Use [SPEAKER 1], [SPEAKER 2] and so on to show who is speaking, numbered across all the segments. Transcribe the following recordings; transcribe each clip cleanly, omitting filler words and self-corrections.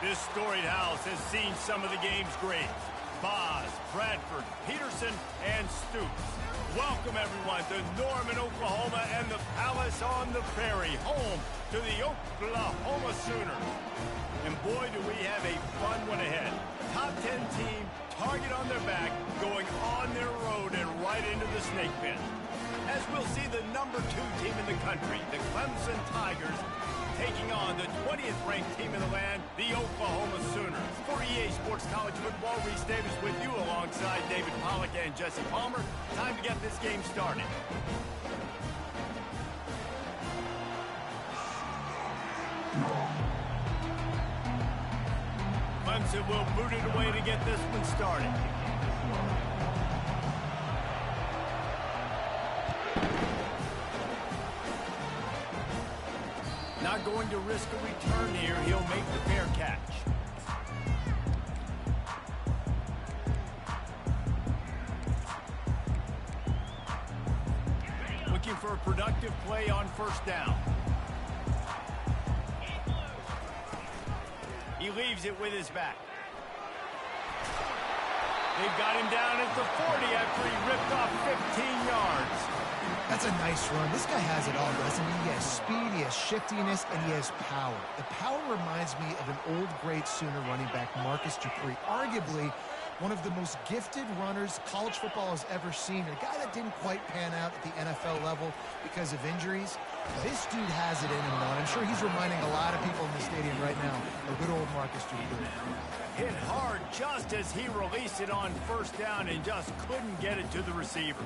[SPEAKER 1] This storied house has seen some of the game's greats. Boz, Bradford, Peterson, and Stoops. Welcome, everyone, to Norman, Oklahoma, and the Palace on the Prairie, home to the Oklahoma Sooners. And boy, do we have a fun one ahead. Top 10 team, target on their back, going on their road and right into the snake pit. As we'll see the number 2 team in the country, the Clemson Tigers, taking on the 20th ranked team in the land, the Oklahoma Sooners. For EA Sports College Football, Reese Davis with you alongside David Pollack and Jesse Palmer. Time to get this game started. Clemson will boot it away to get this one started. Not going to risk a return here. He'll make the fair catch. Looking for a productive play on first down. He leaves it with his back. They've got him down at the 40 after he ripped off 15 yards.
[SPEAKER 2] That's a nice run. This guy has it all, doesn't he? He has speed, he has shiftiness, and he has power. The power reminds me of an old, great Sooner running back, Marcus Dupree. Arguably one of the most gifted runners college football has ever seen. A guy that didn't quite pan out at the NFL level because of injuries. This dude has it in him, though. And I'm sure he's reminding a lot of people in the stadium right now of good old Marcus Dupree.
[SPEAKER 1] Hit hard just as he released it on first down and just couldn't get it to the receiver.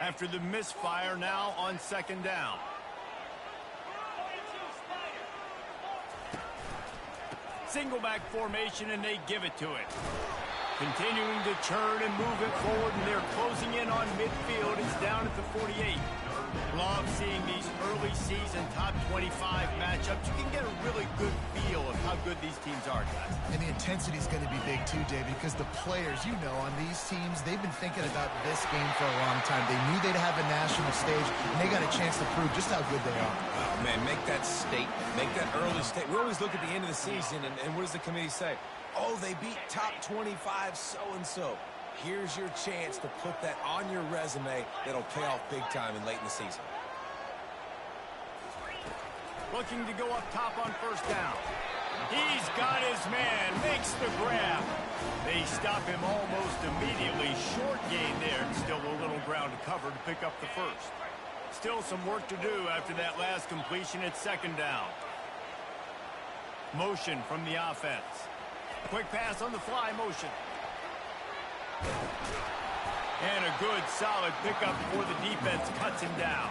[SPEAKER 1] After the misfire, now on second down. Single back formation, and they give it to it. Continuing to churn and move it forward, and they're closing in on midfield. It's down at the 48. Love seeing these early season top 25 matchups. You can get a really good feel of how good these teams are, guys.
[SPEAKER 2] And the intensity is going to be big too, David, because the players, you know, on these teams, they've been thinking about this game for a long time. They knew they'd have a national stage, and they got a chance to prove just how good they are.
[SPEAKER 3] Oh, man, make that statement. Make that early statement. We always look at the end of the season, and what does the committee say? Oh, they beat top 25 so-and-so. Here's your chance to put that on your resume that'll pay off big time and late in the season.
[SPEAKER 1] Looking to go up top on first down. He's got his man, makes the grab. They stop him almost immediately. Short gain there, and still a little ground to cover to pick up the first. Still some work to do after that last completion at second down. Motion from the offense. Quick pass on the fly motion. And a good, solid pickup before the defense cuts him down.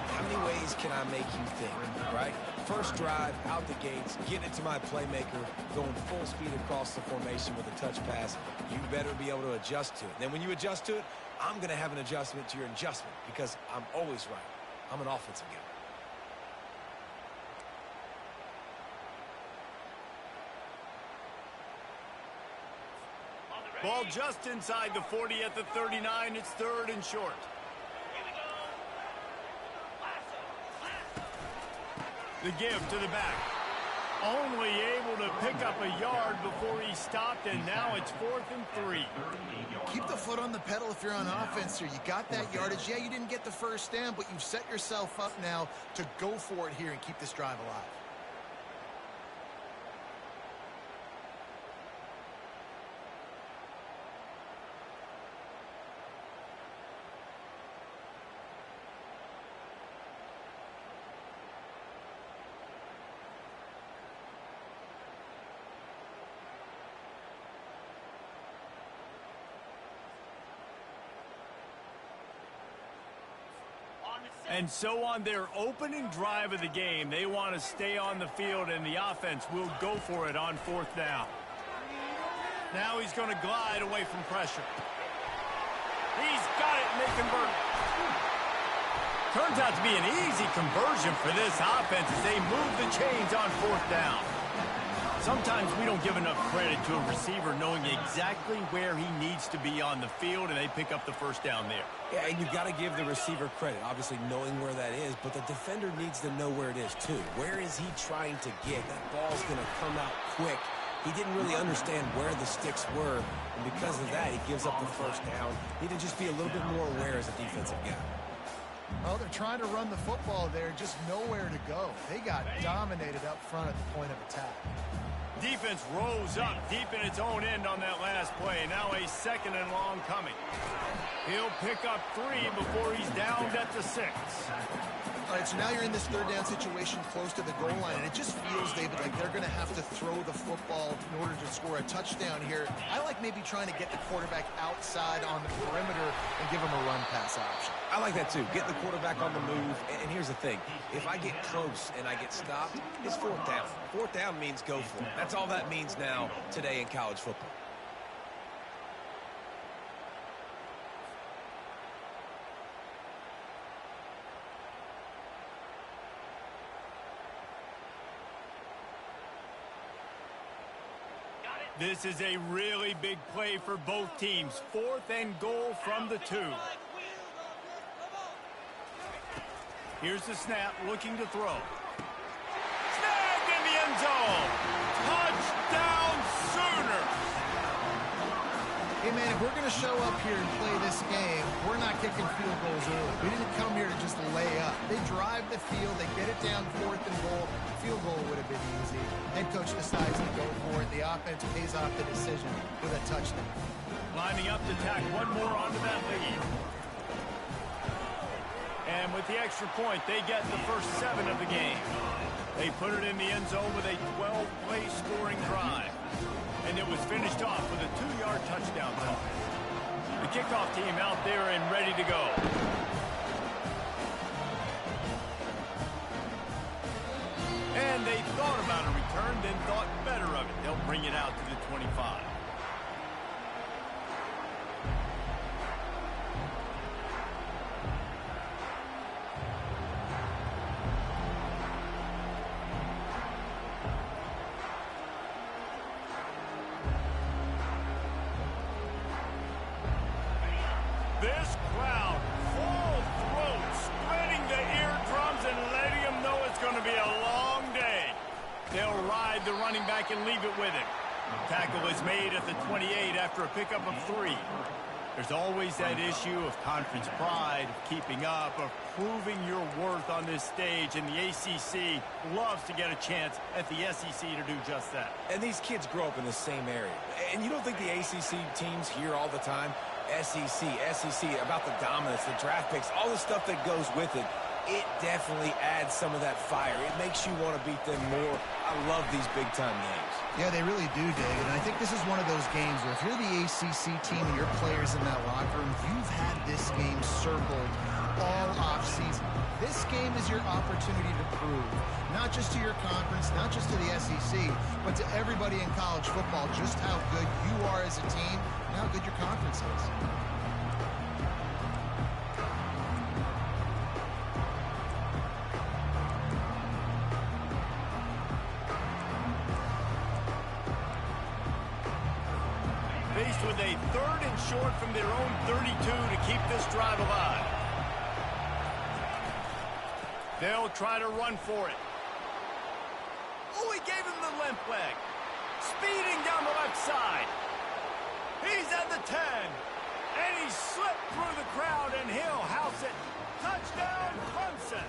[SPEAKER 3] How many ways can I make you think, right? First drive, out the gates, get it to my playmaker, going full speed across the formation with a touch pass. You better be able to adjust to it. Then when you adjust to it, I'm going to have an adjustment to your adjustment because I'm always right. I'm an offensive guy.
[SPEAKER 1] Ball just inside the 40 at the 39. It's third and short. The give to the back. Only able to pick up a yard before he stopped, and now it's 4th and 3.
[SPEAKER 2] Keep the foot on the pedal if you're on offense here. You got that yardage. Yeah, you didn't get the first down, but you've set yourself up now to go for it here and keep this drive alive.
[SPEAKER 1] And so on their opening drive of the game, they want to stay on the field, and the offense will go for it on fourth down. Now he's going to glide away from pressure. He's got it, and they convert. Turns out to be an easy conversion for this offense as they move the chains on fourth down. Sometimes we don't give enough credit to a receiver knowing exactly where he needs to be on the field, and they pick up the first down there.
[SPEAKER 3] Yeah, and you've got to give the receiver credit, obviously knowing where that is, but the defender needs to know where it is too. Where is he trying to get? That ball's going to come out quick. He didn't really understand where the sticks were, and because of that, he gives up the first down. Need to just be a little bit more aware as a defensive guy.
[SPEAKER 2] Well, they're trying to run the football there, just nowhere to go. They got dominated up front at the point of attack.
[SPEAKER 1] Defense rose up deep in its own end on that last play. Now a 2nd and long coming. He'll pick up 3 before he's downed at the 6.
[SPEAKER 2] All right, so now you're in this 3rd down situation close to the goal line, and it just feels, David, like they're going to have to throw the football in order to score a touchdown here. I like maybe trying to get the quarterback outside on the perimeter and give him a run-pass option.
[SPEAKER 3] I like that too. Get the quarterback on the move. And here's the thing. If I get close and I get stopped, it's 4th down. 4th down means go for it. That's all that means now today in college football.
[SPEAKER 1] This is a really big play for both teams. 4th and goal from the 2. Here's the snap, looking to throw. Snagged in the end zone. Touchdown Sooners.
[SPEAKER 2] Hey, man, if we're going to show up here and play this game, we're not kicking field goals early. We didn't come here to just lay up. They drive the field. They get it down 4th and goal. Field goal would have been easy. Head coach decides to go for it. The offense pays off the decision with a touchdown.
[SPEAKER 1] Lining up to tack one more onto that lead. And with the extra point, they get the first 7 of the game. They put it in the end zone with a 12-play scoring drive. And it was finished off with a 2-yard touchdown toss. The kickoff team out there and ready to go. And they thought about a return, then thought better of it. They'll bring it out to the 25. This crowd, full throat, splitting the eardrums and letting them know it's going to be a long day. They'll ride the running back and leave it with him. Tackle is made at the 28 after a pickup of 3. There's always that issue of conference pride, of keeping up, of proving your worth on this stage, and the ACC loves to get a chance at the SEC to do just that.
[SPEAKER 3] And these kids grow up in the same area. And you don't think the ACC teams hear all the time? SEC, about the dominance, the draft picks, all the stuff that goes with it. It definitely adds some of that fire. It makes you want to beat them more. I love these big-time games.
[SPEAKER 2] Yeah, they really do, David. And I think this is one of those games where if you're the ACC team and your players in that locker room, you've had this game circled all offseason. This game is your opportunity to prove, not just to your conference, not just to the SEC, but to everybody in college football, just how good you are as a team and how good your conference is.
[SPEAKER 1] Faced with a 3rd and short from their own 32 to keep this drive alive. They'll try to run for it. Oh, he gave him the limp leg. Speeding down the left side. He's at the 10. And he slipped through the crowd, and he'll house it. Touchdown, Clemson.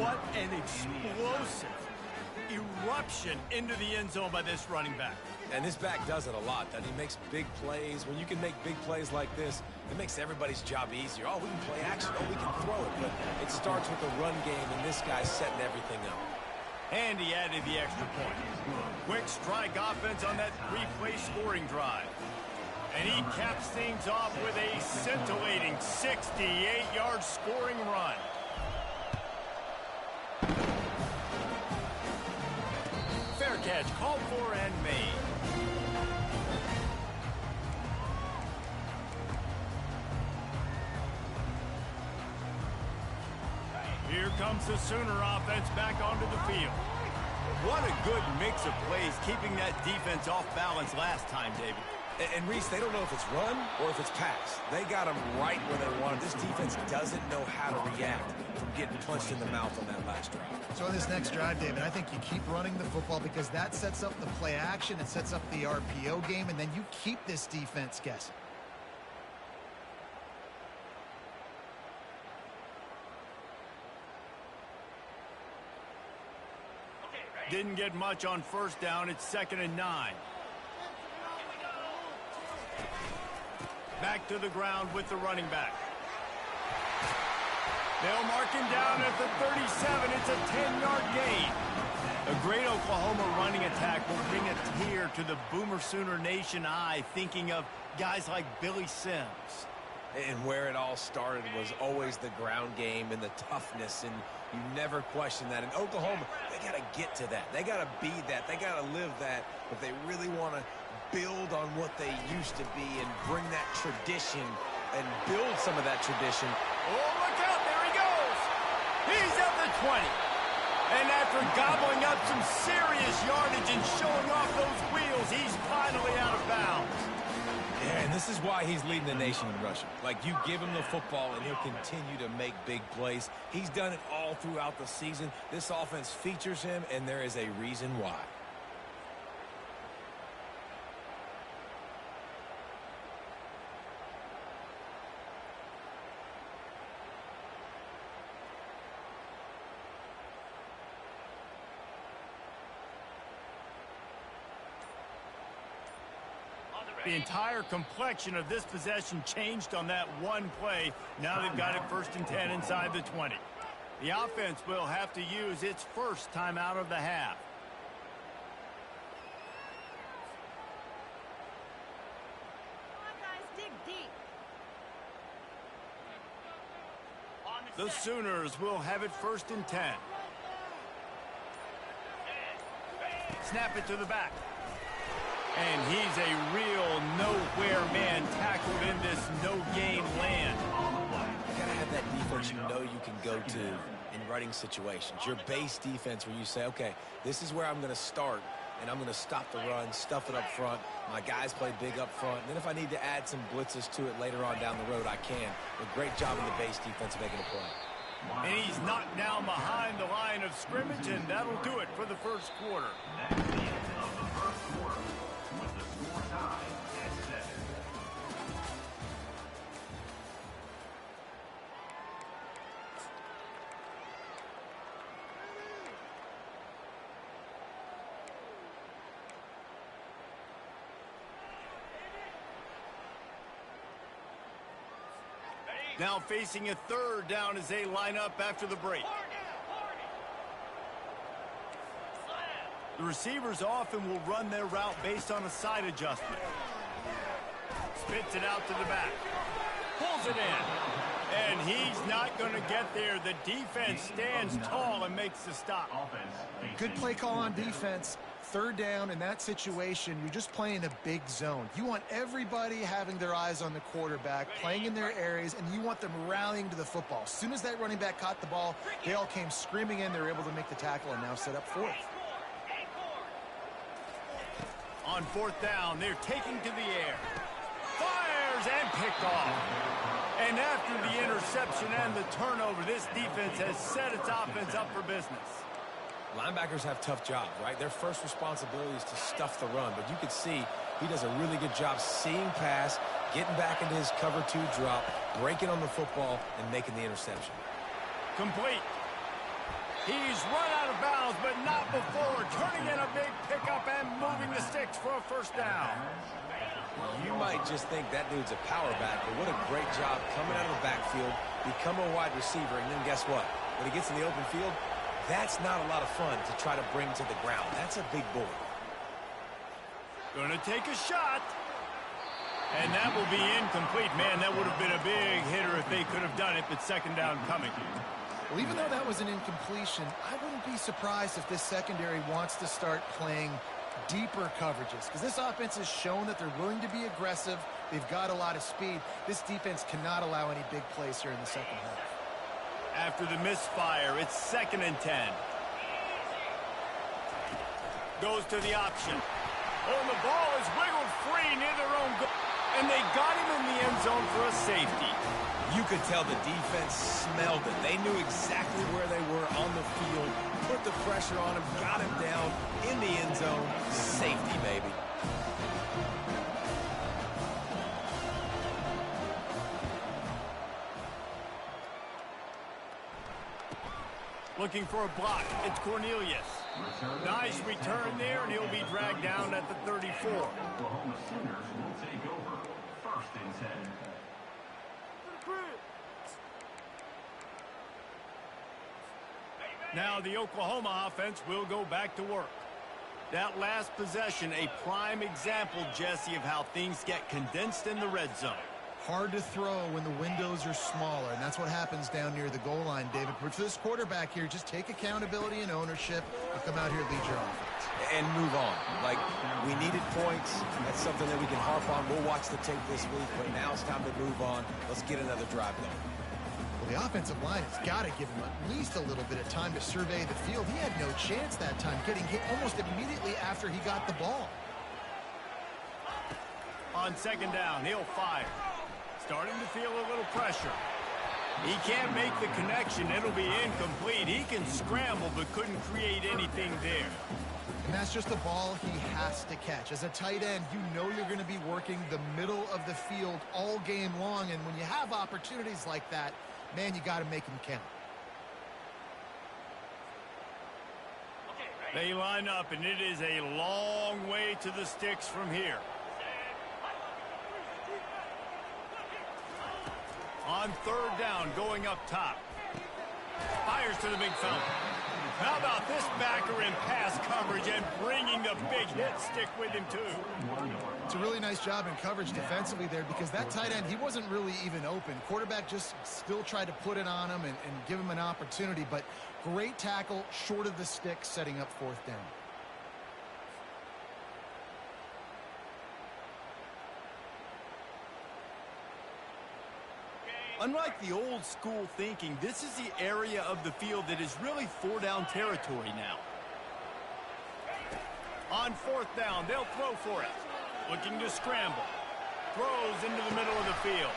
[SPEAKER 1] What an explosive eruption into the end zone by this running back.
[SPEAKER 3] And this back does it a lot. That he makes big plays. When you can make big plays like this, it makes everybody's job easier. Oh, we can play action. Oh, we can throw it. But it starts with the run game, and this guy's setting everything up.
[SPEAKER 1] And he added the extra point. Quick strike offense on that 3-play scoring drive. And he caps things off with a scintillating 68-yard scoring run. Fair catch, called for and made. Here comes the Sooner offense back onto the field. What a good mix of plays, keeping that defense off balance last time, David.
[SPEAKER 3] And Reese, they don't know if it's run or if it's pass. They got them right where they want it. This defense doesn't know how to react from getting punched in the mouth on that last drive.
[SPEAKER 2] So on this next drive, David, I think you keep running the football because that sets up the play action, it sets up the RPO game, and then you keep this defense guessing.
[SPEAKER 1] Didn't get much on first down. It's 2nd and 9. Back to the ground with the running back. They'll mark him down at the 37. It's a 10-yard gain. A great Oklahoma running attack will bring a tear to the Boomer Sooner Nation eye, thinking of guys like Billy Sims.
[SPEAKER 3] And where it all started was always the ground game and the toughness, and you never question that. In Oklahoma, they got to get to that. They got to be that. They got to live that if they really want to build on what they used to be and bring that tradition and build some of that tradition.
[SPEAKER 1] Oh, look out. There he goes. He's at the 20. And after gobbling up some serious yardage and showing off those wheels, he's finally out of bounds.
[SPEAKER 3] Yeah, and this is why he's leading the nation in rushing. Like, you give him the football, and he'll continue to make big plays. He's done it all throughout the season. This offense features him, and there is a reason why.
[SPEAKER 1] The entire complexion of this possession changed on that one play. Now they've got it 1st and 10 inside the 20. The offense will have to use its first timeout of the half.
[SPEAKER 4] Come on, guys, dig deep.
[SPEAKER 1] The Sooners will have it 1st and 10. Snap it to the back. And he's a real nowhere man tackled in this no-gain land.
[SPEAKER 3] You gotta have that defense you know you can go to in running situations. Your base defense where you say, okay, this is where I'm going to start, and I'm going to stop the run, stuff it up front. My guys play big up front. And then if I need to add some blitzes to it later on down the road, I can. A great job in the base defense making a play.
[SPEAKER 1] And he's knocked down behind the line of scrimmage, and that'll do it for the first quarter. Now facing a 3rd down as they line up after the break. The receivers often will run their route based on a side adjustment. Spits it out to the back. Pulls it in. And he's not going to get there. The defense stands tall and makes the stop.
[SPEAKER 2] Good play call on defense. 3rd down in that situation, you're just playing a big zone. You want everybody having their eyes on the quarterback, playing in their areas, and you want them rallying to the football. As soon as that running back caught the ball, they all came screaming in. They were able to make the tackle and now set up 4th.
[SPEAKER 1] On 4th down, they're taking to the air. Fires and picked off. And after the interception and the turnover, this defense has set its offense up for business.
[SPEAKER 3] Linebackers have tough jobs, right? Their first responsibility is to stuff the run, but you can see he does a really good job seeing pass, getting back into his cover 2 drop, breaking on the football, and making the interception.
[SPEAKER 1] Complete. He's run out of bounds, but not before turning in a big pickup and moving the sticks for a 1st down.
[SPEAKER 3] You might just think that dude's a power back, but what a great job coming out of the backfield, become a wide receiver, and then guess what? When he gets in the open field, that's not a lot of fun to try to bring to the ground. That's a big boy.
[SPEAKER 1] Going to take a shot. And that will be incomplete. Man, that would have been a big hitter if they could have done it, but 2nd down coming.
[SPEAKER 2] Well, even though that was an incompletion, I wouldn't be surprised if this secondary wants to start playing deeper coverages, because this offense has shown that they're willing to be aggressive. They've got a lot of speed. This defense cannot allow any big plays here in the 2nd half.
[SPEAKER 1] After the misfire, it's 2nd and 10. Goes to the option. Oh, the ball is wiggled free near their own goal. And they got him in the end zone for a safety.
[SPEAKER 3] You could tell the defense smelled it. They knew exactly where they were on the field, put the pressure on him, got him down in the end zone. Safety, baby.
[SPEAKER 1] Looking for a block. It's Cornelius. Nice return there, and he'll be dragged down at the 34.
[SPEAKER 5] Oklahoma Sooners will take over. First and 10.
[SPEAKER 1] Now the Oklahoma offense will go back to work. That last possession, a prime example, Jesse, of how things get condensed in the red zone.
[SPEAKER 2] Hard to throw when the windows are smaller, and that's what happens down near the goal line, David. But for this quarterback here, just take accountability and ownership and come out here and lead your offense.
[SPEAKER 3] And move on. Like, we needed points. That's something that we can harp on. We'll watch the tape this week, but now it's time to move on. Let's get another drive going.
[SPEAKER 2] Well, the offensive line has got to give him at least a little bit of time to survey the field. He had no chance that time, getting hit almost immediately after he got the ball.
[SPEAKER 1] On second down, he'll fire. Starting to feel a little pressure. He can't make the connection. It'll be incomplete. He can scramble, but couldn't create anything there.
[SPEAKER 2] And that's just a ball he has to catch. As a tight end, you know you're going to be working the middle of the field all game long. And when you have opportunities like that, man, you got to make them count.
[SPEAKER 1] They line up, and it is a long way to the sticks from here. On third down, going up top. Fires to the big fella. How about this backer in pass coverage and bringing the big hit stick with him, too?
[SPEAKER 2] It's a really nice job in coverage defensively there because that tight end, he wasn't really even open. Quarterback just still tried to put it on him and give him an opportunity, but great tackle short of the stick, setting up fourth down.
[SPEAKER 1] Unlike the old school thinking, this is the area of the field that is really four-down territory now. On fourth down, they'll throw for it. Looking to scramble. Throws into the middle of the field.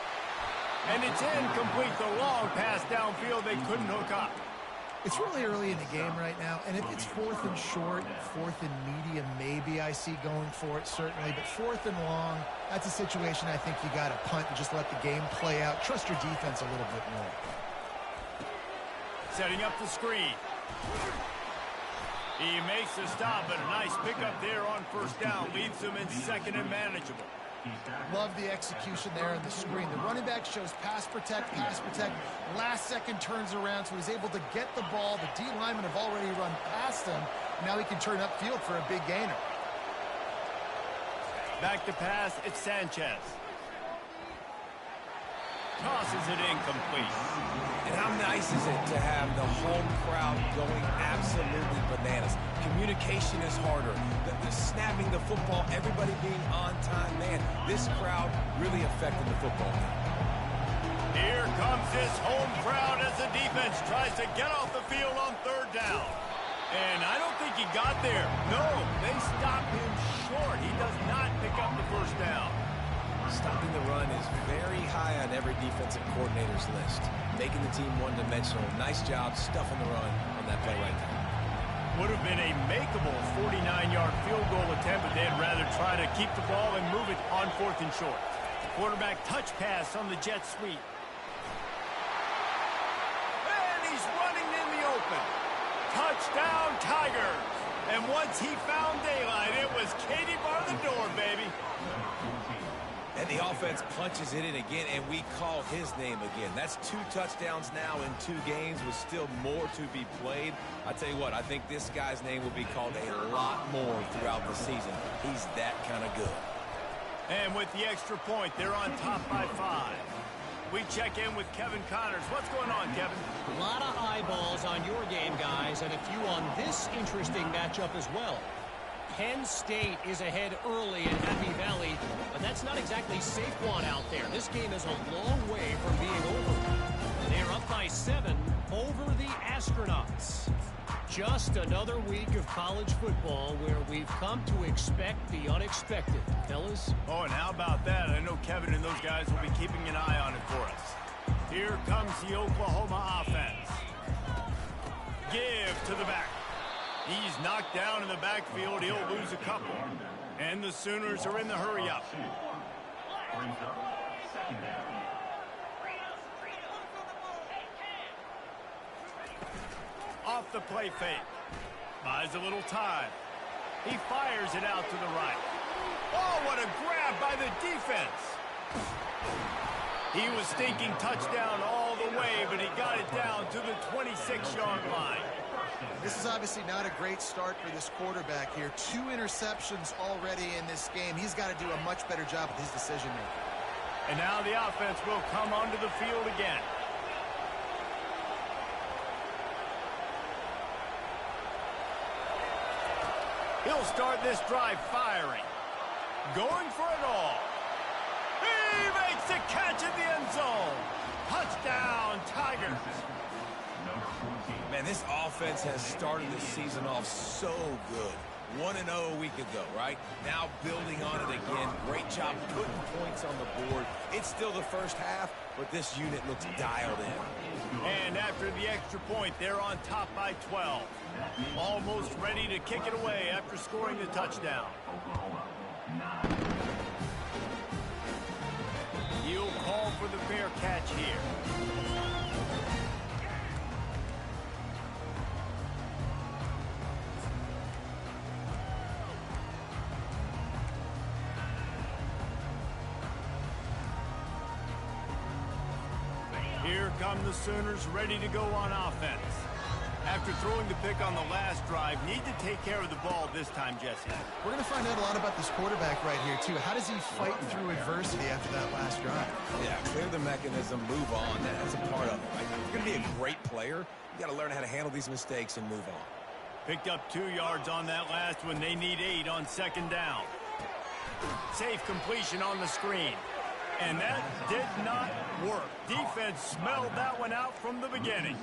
[SPEAKER 1] And it's incomplete. The long pass downfield, they couldn't hook up.
[SPEAKER 2] It's really early in the game right now, and if it's fourth and short, fourth and medium, maybe I see going for it, certainly. But fourth and long, that's a situation I think you got to punt and just let the game play out. Trust your defense a little bit more.
[SPEAKER 1] Setting up the screen. He makes the stop, but a nice pickup there on first down. Leaves him in second and manageable.
[SPEAKER 2] Love the execution there on the screen. The running back shows pass protect. Last second turns around, so he's able to get the ball. The D linemen have already run past him. Now he can turn upfield for a big gainer.
[SPEAKER 1] Back to pass, it's Sanchez. Tosses it incomplete.
[SPEAKER 3] And how nice is it to have the home crowd going absolutely bananas? Communication is harder. The snapping the football, everybody being on time. Man, this crowd really affected the football game.
[SPEAKER 1] Here comes this home crowd as the defense tries to get off the field on third down. And I don't think he got there. No, they stopped him short. He does not pick up the first down.
[SPEAKER 3] Stopping the run is very high on every defensive coordinator's list. Making the team one-dimensional. Nice job stuffing the run on that play right there.
[SPEAKER 1] Would have been a makeable 49-yard field goal attempt, but they'd rather try to keep the ball and move it on fourth and short. Quarterback touch pass on the jet sweep. And he's running in the open. Touchdown, Tigers. And once he found daylight, it was Katie bar the door, baby.
[SPEAKER 3] And the offense punches it in again, and we call his name again. That's 2 touchdowns now in 2 games with still more to be played. I tell you what, I think this guy's name will be called a lot more throughout the season. He's that kind of good.
[SPEAKER 1] And with the extra point, they're on top by 5. We check in with Kevin Connors. What's going on, Kevin?
[SPEAKER 6] A lot of eyeballs on your game, guys, and a few on this interesting matchup as well. Penn State is ahead early in Happy Valley, but that's not exactly Saquon out there. This game is a long way from being over. They're up by 7 over the Astronauts. Just another week of college football where we've come to expect the unexpected, fellas.
[SPEAKER 1] Oh, and how about that? I know Kevin and those guys will be keeping an eye on it for us. Here comes the Oklahoma offense. Give to the back. He's knocked down in the backfield. He'll lose a couple. And the Sooners are in the hurry-up. Off the play fake. Buys a little time. He fires it out to the right. Oh, what a grab by the defense. He was thinking touchdown all the way, but he got it down to the 26-yard line.
[SPEAKER 2] This is obviously not a great start for this quarterback here. 2 interceptions already in this game. He's got to do a much better job with his decision-making.
[SPEAKER 1] And now the offense will come onto the field again. He'll start this drive firing. Going for it all. He makes the catch in the end zone. Touchdown, Tigers.
[SPEAKER 3] Man, this offense has started the season off so good. 1-0 a week ago, right? Now building on it again. Great job putting points on the board. It's still the first half, but this unit looks dialed in.
[SPEAKER 1] And after the extra point, they're on top by 12. Almost ready to kick it away after scoring the touchdown. He'll call for the fair catch here. Here come the Sooners ready to go on offense. After throwing the pick on the last drive, need to take care of the ball this time, Jesse.
[SPEAKER 2] We're going to find out a lot about this quarterback right here, too. How does he fight through adversity after that last drive?
[SPEAKER 3] Yeah, clear the mechanism, move on. That's a part of it, right? If you're going to be a great player, you got to learn how to handle these mistakes and move on.
[SPEAKER 1] Picked up 2 yards on that last one. They need 8 on second down. Safe completion on the screen. And that did not work. Defense smelled that one out from the beginning.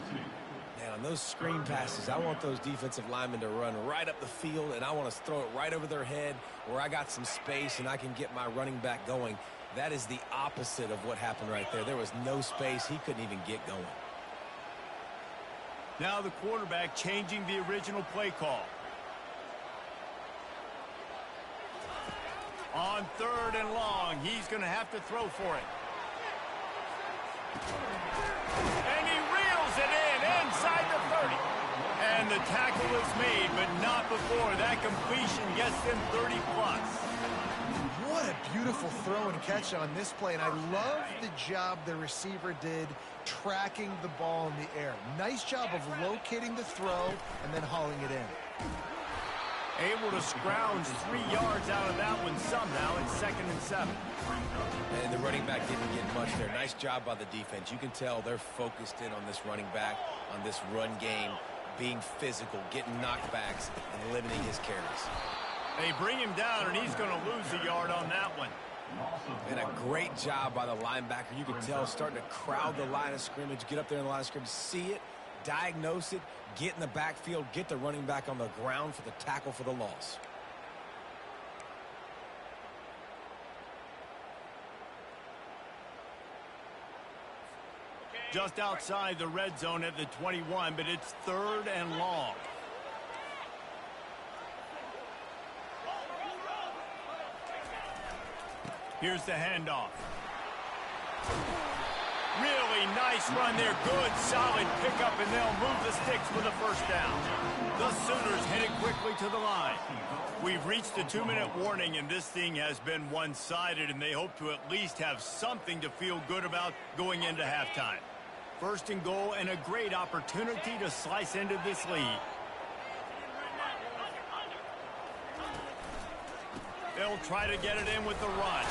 [SPEAKER 3] Man, on those screen passes, I want those defensive linemen to run right up the field, and I want to throw it right over their head where I got some space and I can get my running back going. That is the opposite of what happened right there. There was no space. He couldn't even get going.
[SPEAKER 1] Now the quarterback changing the original play call. On 3rd and long, he's going to have to throw for it. And he reels it in inside the 30. And the tackle is made, but not before that completion gets them 30+.
[SPEAKER 2] What a beautiful throw and catch on this play, and I love the job the receiver did tracking the ball in the air. Nice job of locating the throw and then hauling it in.
[SPEAKER 1] Able to scrounge 3 yards out of that one somehow. It's 2nd and 7.
[SPEAKER 3] And the running back didn't get much there. Nice job by the defense. You can tell they're focused in on this running back, on this run game, being physical, getting knockbacks, and limiting his carries.
[SPEAKER 1] They bring him down, and he's going to lose a yard on that one.
[SPEAKER 3] And a great job by the linebacker. You can tell starting to crowd the line of scrimmage, get up there in the line of scrimmage, see it, diagnose it, get in the backfield, get the running back on the ground for the tackle for the loss.
[SPEAKER 1] Just outside the red zone at the 21, but it's 3rd and long. Here's the handoff. Really nice run there. Good, solid pickup, and they'll move the sticks with a first down. The Sooners headed quickly to the line. We've reached the 2-minute warning, and this thing has been one-sided, and they hope to at least have something to feel good about going into halftime. 1st and goal, and a great opportunity to slice into this lead. They'll try to get it in with the run.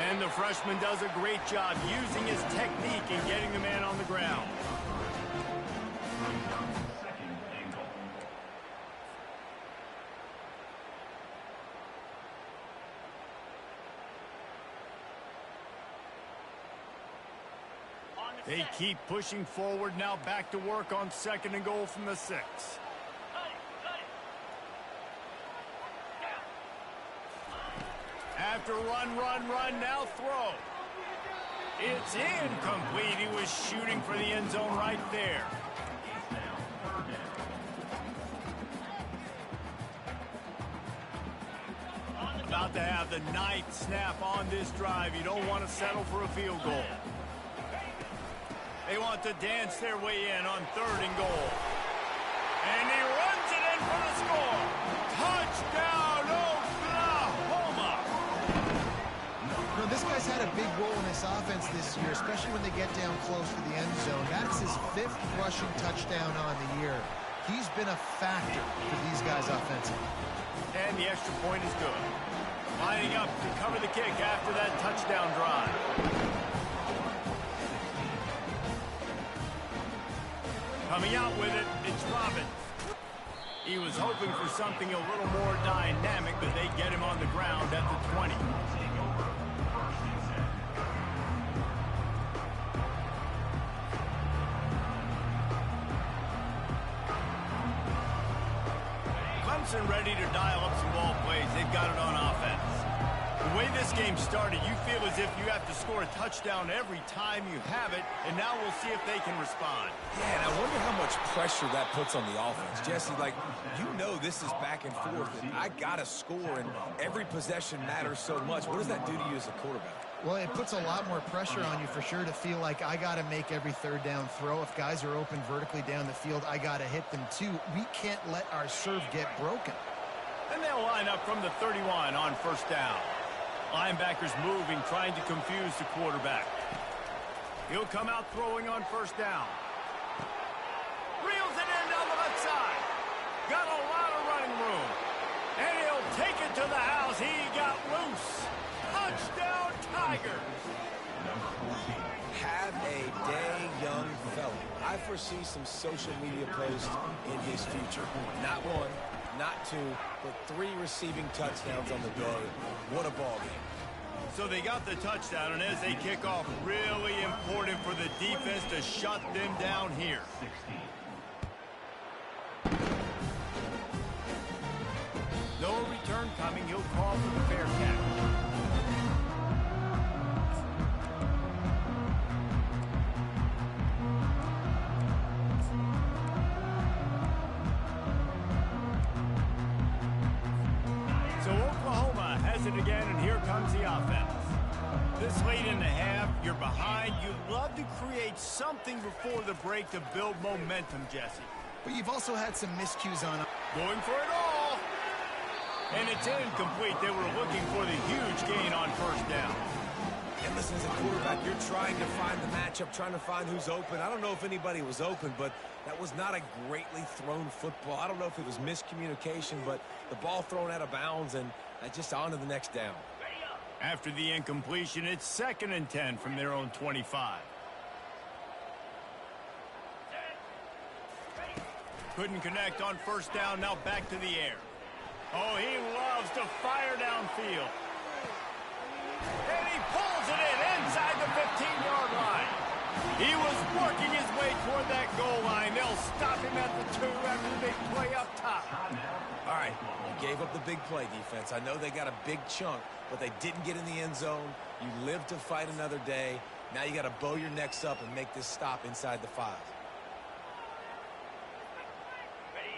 [SPEAKER 1] And the freshman does a great job using his technique and getting the man on the ground. On the They keep pushing forward, now back to work on 2nd and goal from the 6. After run, now throw. It's incomplete. He was shooting for the end zone right there. About to have the ninth snap on this drive. You don't want to settle for a field goal. They want to dance their way in on 3rd and goal. And he runs it in for the score. Touchdown, Oklahoma!
[SPEAKER 2] You know, this guy's had a big role in this offense this year, especially when they get down close to the end zone. That's his 5th rushing touchdown on the year. He's been a factor for these guys offensively.
[SPEAKER 1] And the extra point is good. Lining up to cover the kick after that touchdown drive. Coming out with it, it's Robbins. He was hoping for something a little more dynamic, but they get him on the ground at the 20. Clemson ready to dial up some ball plays. They've got it on offense. The way this game started, you feel as if you have to score a touchdown every time you have it, and now we'll see if they can respond.
[SPEAKER 3] Yeah, and I wonder how much pressure that puts on the offense. Jesse, like, you know this is back and forth, and I got to score, and every possession matters so much. What does that do to you as a quarterback?
[SPEAKER 2] Well, it puts a lot more pressure on you for sure to feel like I got to make every 3rd down throw. If guys are open vertically down the field, I got to hit them too. We can't let our serve get broken.
[SPEAKER 1] And they'll line up from the 31 on 1st down. Linebackers moving, trying to confuse the quarterback. He'll come out throwing on 1st down. Reels it in down the left side. Got a lot of running room. And he'll take it to the house. He got loose. Touchdown, Tigers.
[SPEAKER 3] Have a day, young fella. I foresee some social media posts in his future. Not 1, not 2, but 3 receiving touchdowns on the day. What a ball game.
[SPEAKER 1] So they got the touchdown, and as they kick off, really important for the defense to shut them down here. No return coming. He'll call for the fair catch. So Oklahoma has it again, and here comes the offense. This late in the half, you're behind. You'd love to create something before the break to build momentum, Jesse.
[SPEAKER 2] But you've also had some miscues on.
[SPEAKER 1] Going for it all. And it's incomplete. They were looking for the huge gain on 1st down.
[SPEAKER 3] And listen, as a quarterback, you're trying to find the matchup, trying to find who's open. I don't know if anybody was open, but that was not a greatly thrown football. I don't know if it was miscommunication, but the ball thrown out of bounds, and just on to the next down.
[SPEAKER 1] After the incompletion, it's 2nd and 10 from their own 25. Couldn't connect on 1st down, now back to the air. Oh, he loves to fire downfield. And he pulls it in inside the 15-yard line. He was working his way toward that goal line. They'll stop him at the 2 after the big play up top.
[SPEAKER 3] All right, you gave up the big play, defense. I know they got a big chunk, but they didn't get in the end zone. You live to fight another day. Now you got to bow your necks up and make this stop inside the 5.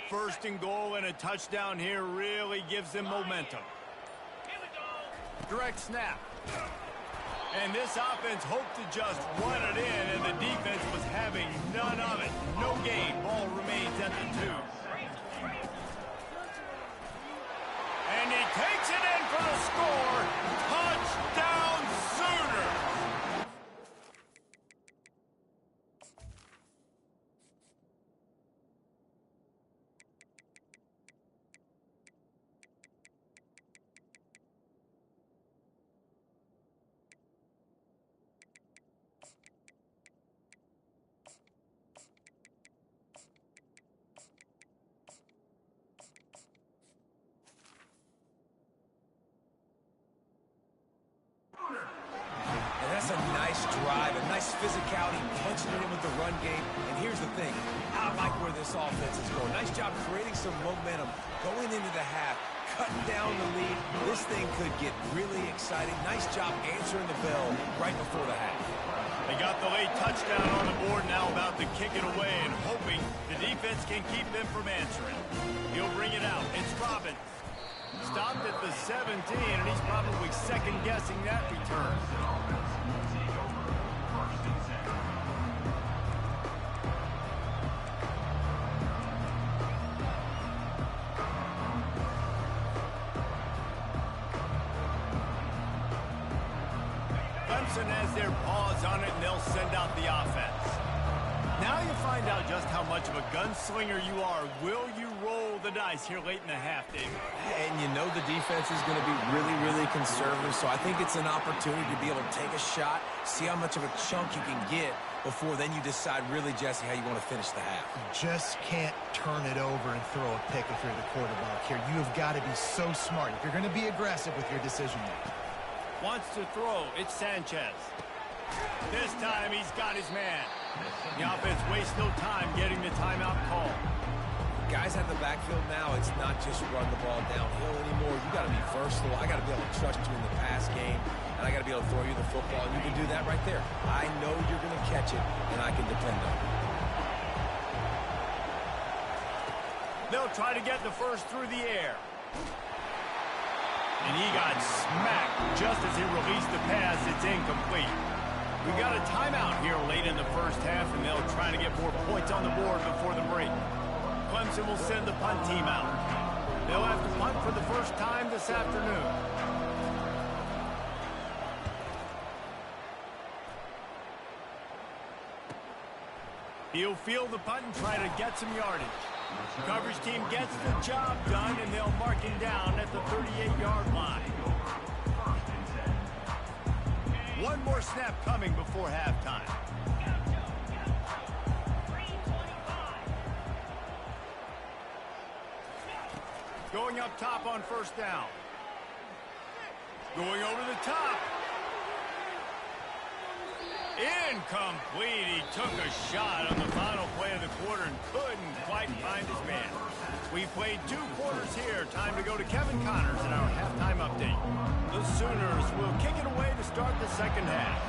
[SPEAKER 1] 1st and goal and a touchdown here really gives them momentum. Direct snap. And this offense hoped to just run it in, and the defense was having none of it. No gain. Ball remains at the 2. And he takes it in for the score. Touchdown, Sooners!
[SPEAKER 3] drive, a nice physicality, punching it in with the run game. And here's the thing, I like where this offense is going. Nice job creating some momentum going into the half, cutting down the lead. This thing could get really exciting. Nice job answering the bell right before the half.
[SPEAKER 1] They got the late touchdown on the board, now about to kick it away and hoping the defense can keep them from answering. He'll bring it out. It's Robbins. Stopped at the 17, and he's probably second-guessing that return. Clemson has their paws on it, and they'll send out the offense. Now you find out just how much of a gunslinger you are. Will you roll the dice here late in the half, David?
[SPEAKER 3] And you know the defense is going to be really, really conservative, so I think it's an opportunity to be able to take a shot, see how much of a chunk you can get before then you decide really, Jesse, how you want to finish the half.
[SPEAKER 2] You just can't turn it over and throw a pick if you're the quarterback here. You have got to be so smart if you're going to be aggressive with your decision making.
[SPEAKER 1] Wants to throw. It's Sanchez. This time he's got his man. The offense wastes no time getting the timeout call.
[SPEAKER 3] Guys out of the backfield now, it's not just run the ball downhill anymore. You got to be versatile. I got to be able to trust you in the pass game, and I got to be able to throw you the football, and you can do that right there. I know you're going to catch it, and I can depend on it.
[SPEAKER 1] They'll try to get the first through the air. And he got smacked just as he released the pass. It's incomplete. We got a timeout here late in the first half, and they'll try to get more points on the board before the break. Clemson will send the punt team out. They'll have to punt for the first time this afternoon. He'll field the punt and try to get some yardage. Coverage team gets the job done, and they'll mark him down at the 38-yard line. One more snap coming before halftime. Going up top on first down. Going over the top. Incomplete. He took a shot on the final play of the quarter and couldn't quite find his man. We played 2 quarters here. Time to go to Kevin Connors in our halftime update. The Sooners will kick it away to start the second half.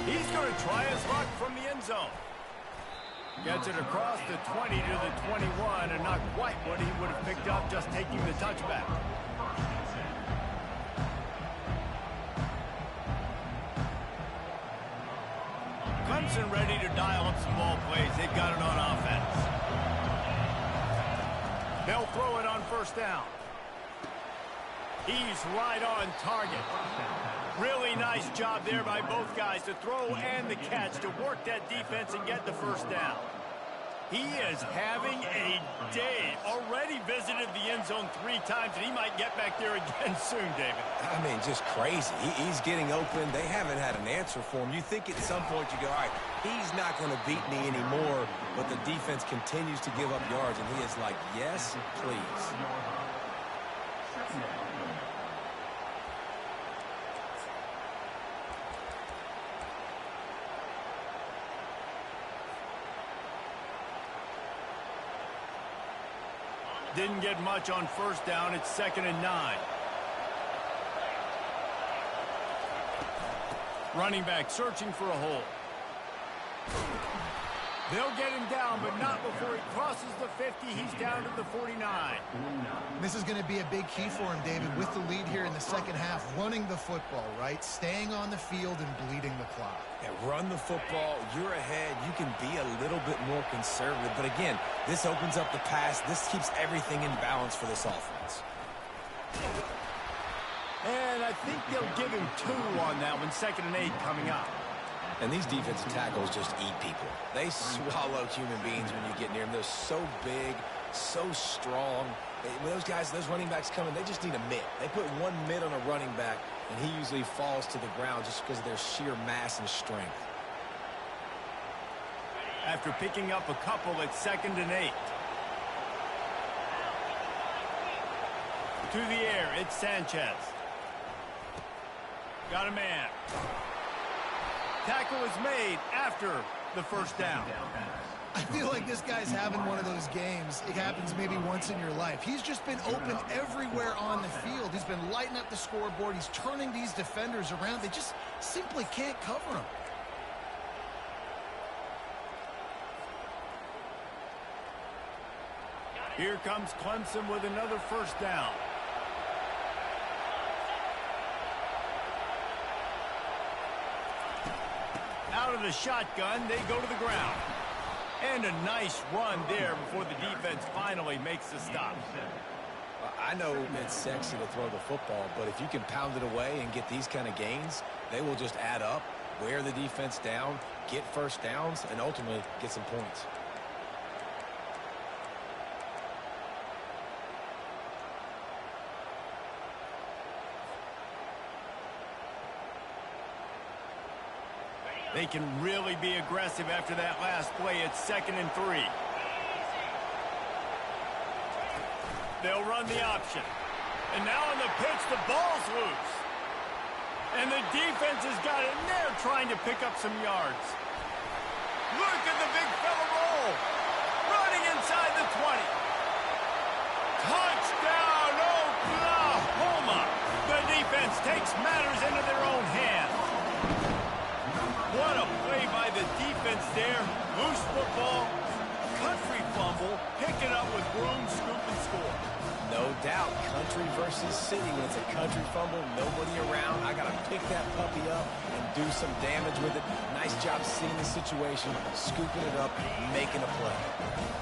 [SPEAKER 1] He's going to try his luck from the end zone. Gets it across the 20 to the 21, and not quite what he would have picked up just taking the touchback. Clemson ready to dial up some ball plays. They've got it on offense. They'll throw it on first down. He's right on target. Really nice job there by both guys to throw and the catch to work that defense and get the first down. He is having a day. Already visited the end zone 3 times, and he might get back there again soon, David.
[SPEAKER 3] I mean, just crazy. He's getting open. They haven't had an answer for him. You think at some point you go, all right, he's not going to beat me anymore, but the defense continues to give up yards, and he is like, yes, please.
[SPEAKER 1] Didn't get much on first down. It's 2nd and 9. Running back searching for a hole. They'll get him down, but not before he crosses the 50. He's down to the 49.
[SPEAKER 2] This is going to be a big key for him, David, with the lead here in the second half. Running the football, right? Staying on the field and bleeding the clock.
[SPEAKER 3] Yeah, run the football. You're ahead. You can be a little bit more conservative. But again, this opens up the pass. This keeps everything in balance for this offense.
[SPEAKER 1] And I think they'll give him 2 on that one. 2nd and 8 coming up.
[SPEAKER 3] And these defensive tackles just eat people. They swallow human beings when you get near them. They're so big, so strong. When those guys, those running backs come in, they just need a mitt. They put 1 mitt on a running back, and he usually falls to the ground just because of their sheer mass and strength.
[SPEAKER 1] After picking up a couple, it's 2nd and 8. to the air. It's Sanchez. Got a man. Tackle is made after the first down.
[SPEAKER 2] I feel like this guy's having one of those games. It happens maybe once in your life. He's just been open everywhere on the field. He's been lighting up the scoreboard. He's turning these defenders around. They just simply can't cover him.
[SPEAKER 1] Here comes Clemson with another first down. Out of the shotgun, they go to the ground. And a nice run there before the defense finally makes the stop.
[SPEAKER 3] Well, I know it's sexy to throw the football, but if you can pound it away and get these kind of gains, they will just add up, wear the defense down, get first downs, and ultimately get some points.
[SPEAKER 1] They can really be aggressive after that last play. It's 2nd and 3. They'll run the option. And now on the pitch, the ball's loose. And the defense has got it in there trying to pick up some yards. Look at the big fella roll. Running inside the 20. Touchdown, Oklahoma. The defense takes matters into their own hands. What a play by the defense there. Loose football, country fumble, pick it up with room, scoop, and score.
[SPEAKER 3] No doubt, country versus city. When it's a country fumble, nobody around. I got to pick that puppy up and do some damage with it. Nice job seeing the situation, scooping it up, making a play.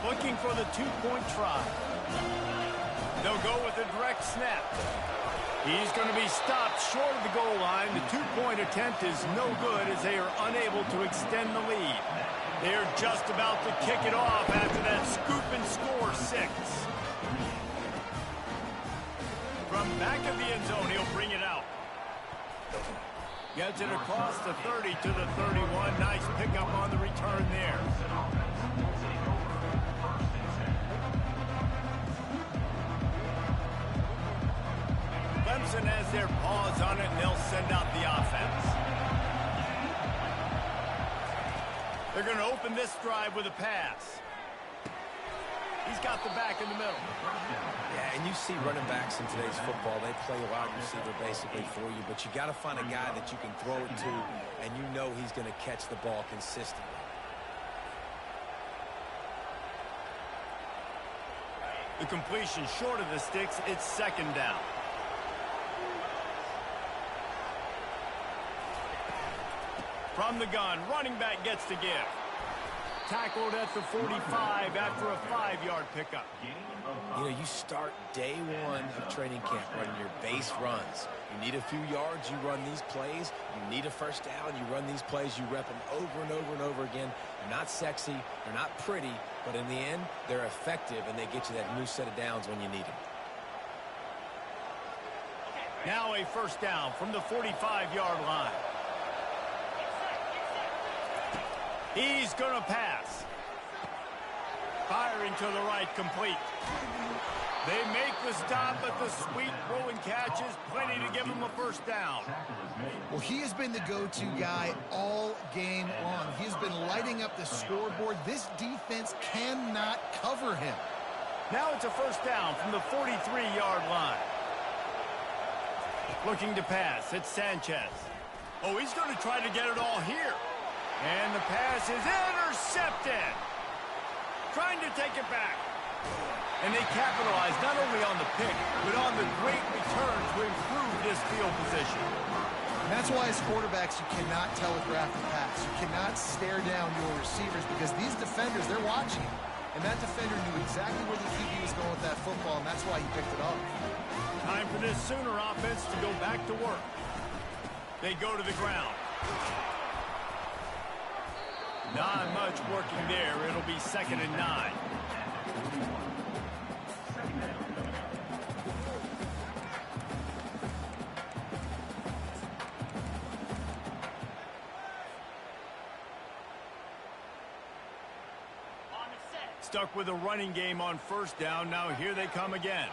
[SPEAKER 1] Looking for the two-point try. They'll go with a direct snap. He's going to be stopped short of the goal line. The two-point attempt is no good as they are unable to extend the lead. They're just about to kick it off after that scoop and score 6. From back of the end zone, he'll bring it out. Gets it across the 30 to the 31. Nice pickup on the return there. Clemson has their paws on it, and they'll send out the offense. They're going to open this drive with a pass. He's got the back in the middle.
[SPEAKER 3] Yeah, and you see running backs in today's football, they play a wide receiver basically for you, but you got to find a guy that you can throw it to, and you know he's going to catch the ball consistently.
[SPEAKER 1] The completion short of the sticks, it's 2nd down. From the gun, running back gets to give. Tackled at the 45 after a 5-yard pickup.
[SPEAKER 3] You know, you start day one of training camp running your base runs. You need a few yards, you run these plays. You need a first down, you run these plays. You rep them over and over and over again. They're not sexy, they're not pretty, but in the end, they're effective, and they get you that new set of downs when you need them.
[SPEAKER 1] Now a first down from the 45-yard line. He's going to pass. Firing to the right, complete. They make the stop, but the sweet throw and catch is plenty to give him a first down.
[SPEAKER 2] Well, he has been the go-to guy all game long. He's been lighting up the scoreboard. This defense cannot cover him.
[SPEAKER 1] Now it's a first down from the 43-yard line. Looking to pass. It's Sanchez. Oh, he's going to try to get it all here. And the pass is intercepted. Trying to take it back. And they capitalize not only on the pick, but on the great return to improve this field position.
[SPEAKER 2] And that's why as quarterbacks, you cannot telegraph the pass. You cannot stare down your receivers because these defenders, they're watching. And that defender knew exactly where the QB was going with that football, and that's why he picked it up.
[SPEAKER 1] Time for this Sooner offense to go back to work. They go to the ground. Not much working there. It'll be 2nd and 9. Stuck with a running game on first down. Now here they come again.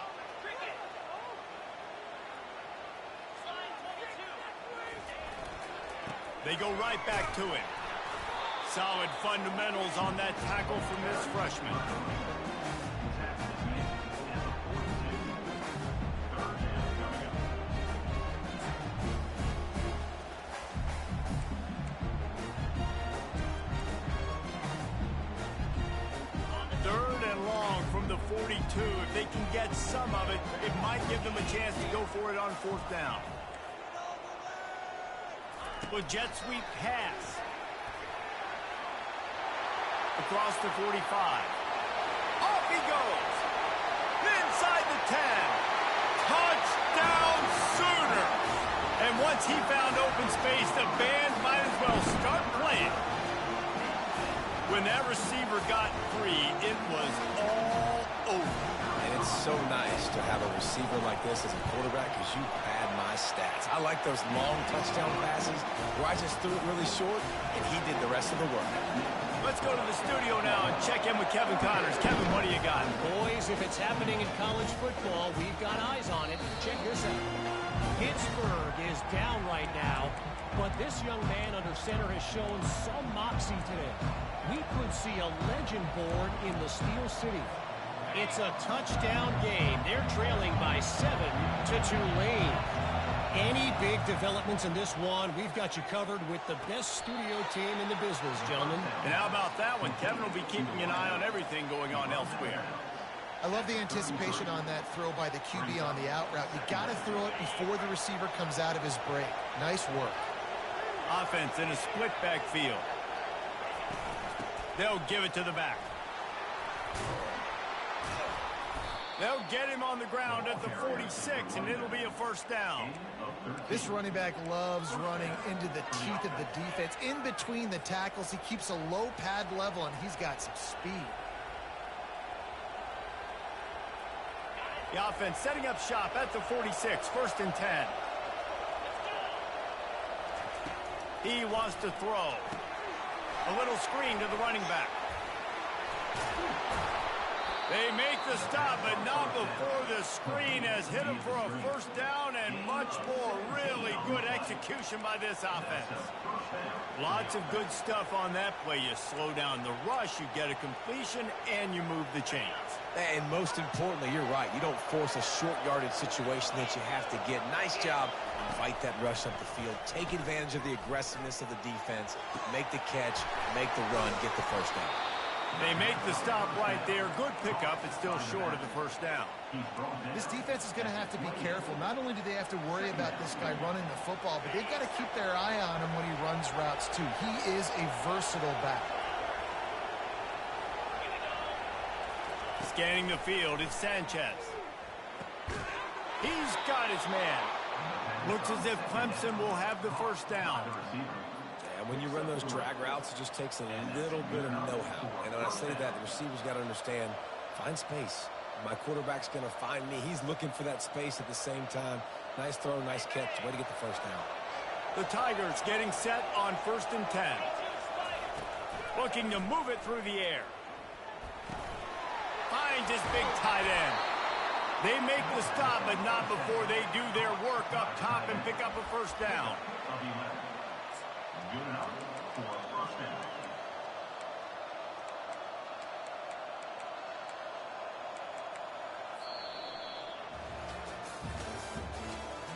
[SPEAKER 1] They go right back to it. Solid fundamentals on that tackle from this freshman. Third and long from the 42. If they can get some of it, it might give them a chance to go for it on fourth down. The jet sweep pass. Across the 45. Off he goes. Inside the 10. Touchdown Sooner. And once he found open space, the band might as well start playing. When that receiver got free, it was all over.
[SPEAKER 3] And it's so nice to have a receiver like this as a quarterback because you pad my stats. I like those long touchdown passes where I just threw it really short and he did the rest of the work.
[SPEAKER 1] Let's go to the studio now and check in with Kevin Connors. Kevin, what do you got?
[SPEAKER 6] Boys, if it's happening in college football, we've got eyes on it. Check this out. Pittsburgh is down right now, but this young man under center has shown some moxie today. We could see a legend born in the Steel City. It's a touchdown game. They're trailing by 7 to Tulane. Any big developments in this one, we've got you covered with the best studio team in the business, gentlemen.
[SPEAKER 1] And how about that one? Kevin will be keeping an eye on everything going on elsewhere.
[SPEAKER 2] I love the anticipation on that throw by the QB on the out route. You got to throw it before the receiver comes out of his break. Nice work.
[SPEAKER 1] Offense in a split backfield. They'll give it to the back. They'll get him on the ground at the 46, and it'll be a first down.
[SPEAKER 2] This running back loves running into the teeth of the defense. In between the tackles, he keeps a low pad level, and he's got some speed.
[SPEAKER 1] The offense setting up shop at the 46, first and 10. He wants to throw. A little screen to the running back. They make the stop, but not before the screen has hit him for a first down and much more. Really good execution by this offense. Lots of good stuff on that play. You slow down the rush, you get a completion, and you move the chains.
[SPEAKER 3] And most importantly, you're right. You don't force a short yardage situation that you have to get. Nice job. Fight that rush up the field. Take advantage of the aggressiveness of the defense. Make the catch, make the run, get the first down.
[SPEAKER 1] They make the stop right there. Good pickup. It's still short of the first down.
[SPEAKER 2] This defense is going to have to be careful. Not only do they have to worry about this guy running the football, but they've got to keep their eye on him when he runs routes too. He is a versatile back.
[SPEAKER 1] Scanning the field, it's Sanchez. He's got his man. Looks as if Clemson will have the first down.
[SPEAKER 3] And when you run those drag routes, it just takes a little bit of know-how. And when I say that, the receiver's got to understand, find space. My quarterback's going to find me. He's looking for that space at the same time. Nice throw, nice catch. Way to get the first down.
[SPEAKER 1] The Tigers getting set on first and 10. Looking to move it through the air. Finds his big tight end. They make the stop, but not before they do their work up top and pick up a first down.
[SPEAKER 5] Good enough for a first down.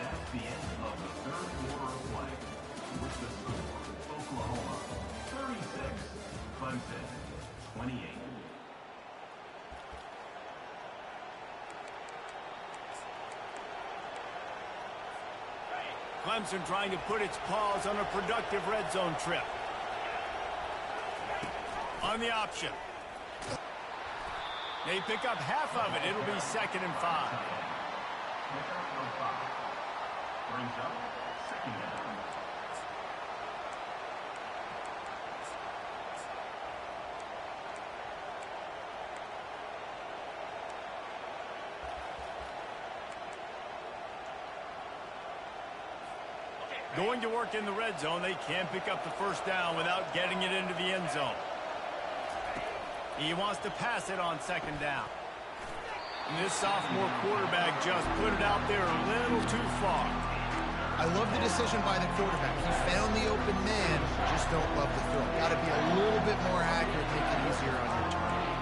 [SPEAKER 5] That's the end of the third quarter of play. With the score, Oklahoma 36, Clemson 28.
[SPEAKER 1] Clemson trying to put its paws on a productive red zone trip. On the option. They pick up half of it. It'll be 2nd and 5.
[SPEAKER 5] Brings up second down.
[SPEAKER 1] Going to work in the red zone. They can't pick up the first down without getting it into the end zone. He wants to pass it on 2nd down. And this sophomore quarterback just put it out there a little too far.
[SPEAKER 2] I love the decision by the quarterback. He found the open man, just don't love the throw. Got to be a little bit more accurate, make it easier on your target.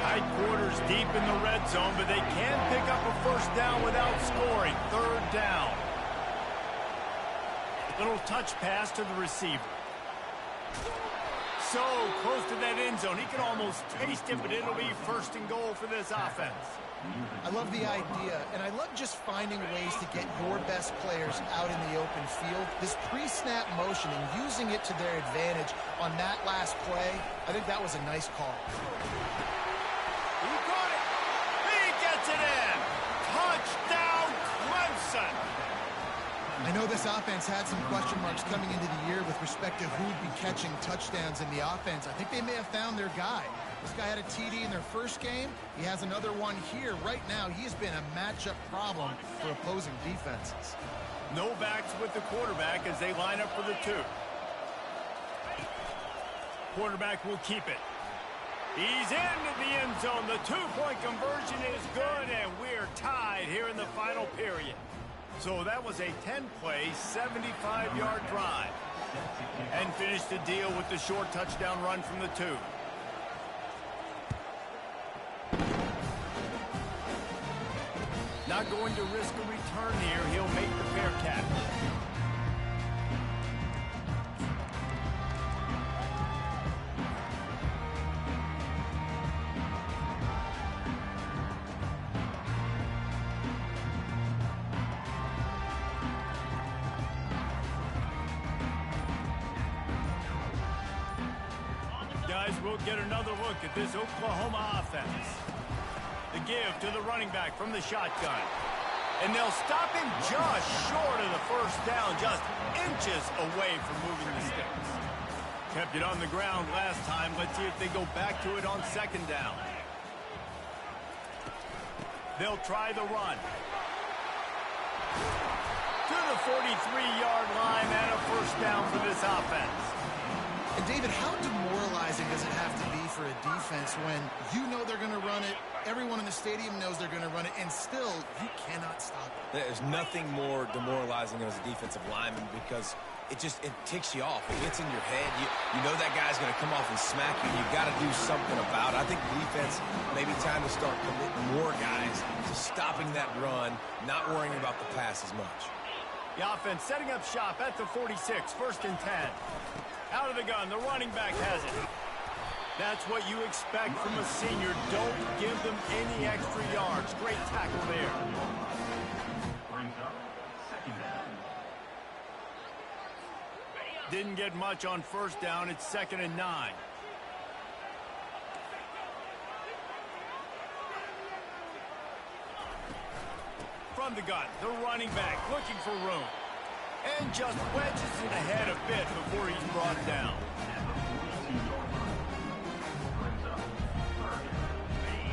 [SPEAKER 1] Tight quarters deep in the red zone, but they can pick up a first down without scoring. Third down. Little touch pass to the receiver. So close to that end zone. He can almost taste it, but it'll be first and goal for this offense.
[SPEAKER 2] I love the idea, and I love just finding ways to get your best players out in the open field. This pre-snap motion and using it to their advantage on that last play, I think that was a nice call.
[SPEAKER 1] He got it. He gets it in. Touchdown, Clemson.
[SPEAKER 2] I know this offense had some question marks coming into the year with respect to who'd be catching touchdowns in the offense. I think they may have found their guy. This guy had a TD in their first game. He has another one here. Right now, he has been a matchup problem for opposing defenses.
[SPEAKER 1] No backs with the quarterback as they line up for the 2. Quarterback will keep it. He's into the end zone. The 2-point conversion is good, and we're tied here in the final period. So that was a 10-play, 75-yard drive. And finished the deal with the short touchdown run from the 2. Not going to risk a return here. He'll make the fair catch. Guys, we'll get another look at this Oklahoma offense. The give to the running back from the shotgun. And they'll stop him just short of the first down, just inches away from moving the sticks. Kept it on the ground last time. Let's see if they go back to it on second down. They'll try the run. To the 43-yard line and a first down for this offense.
[SPEAKER 2] And David, how demoralizing does it have to be for a defense when you know they're going to run it, everyone in the stadium knows they're going to run it, and still you cannot stop it?
[SPEAKER 3] There's nothing more demoralizing as a defensive lineman because it ticks you off. It gets in your head. You know that guy's going to come off and smack you. You've got to do something about it. I think the defense, maybe time to start committing more guys to stopping that run, not worrying about the pass as much.
[SPEAKER 1] The offense setting up shop at the 46, first and 10. Out of the gun, the running back has it. That's what you expect from a senior. Don't give them any extra yards. Great tackle there.
[SPEAKER 5] Brings up second down.
[SPEAKER 1] Didn't get much on first down. It's 2nd and 9. From the gun, the running back looking for room. And just wedges it ahead a bit before he's brought down.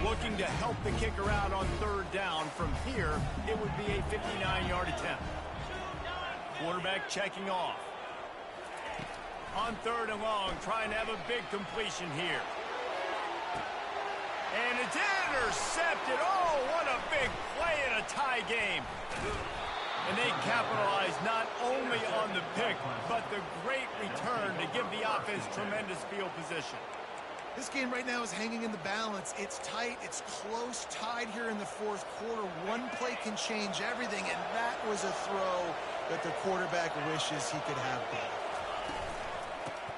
[SPEAKER 1] Looking to help the kicker out on third down. From here, it would be a 59-yard attempt. Quarterback checking off. On third and long, trying to have a big completion here. And it's intercepted. Oh, what a big play in a tie game. And they capitalize not only on the pick, but the great return to give the offense tremendous field position.
[SPEAKER 2] This game right now is hanging in the balance. It's tight, it's close, tied here in the fourth quarter. One play can change everything, and that was a throw that the quarterback wishes he could have back.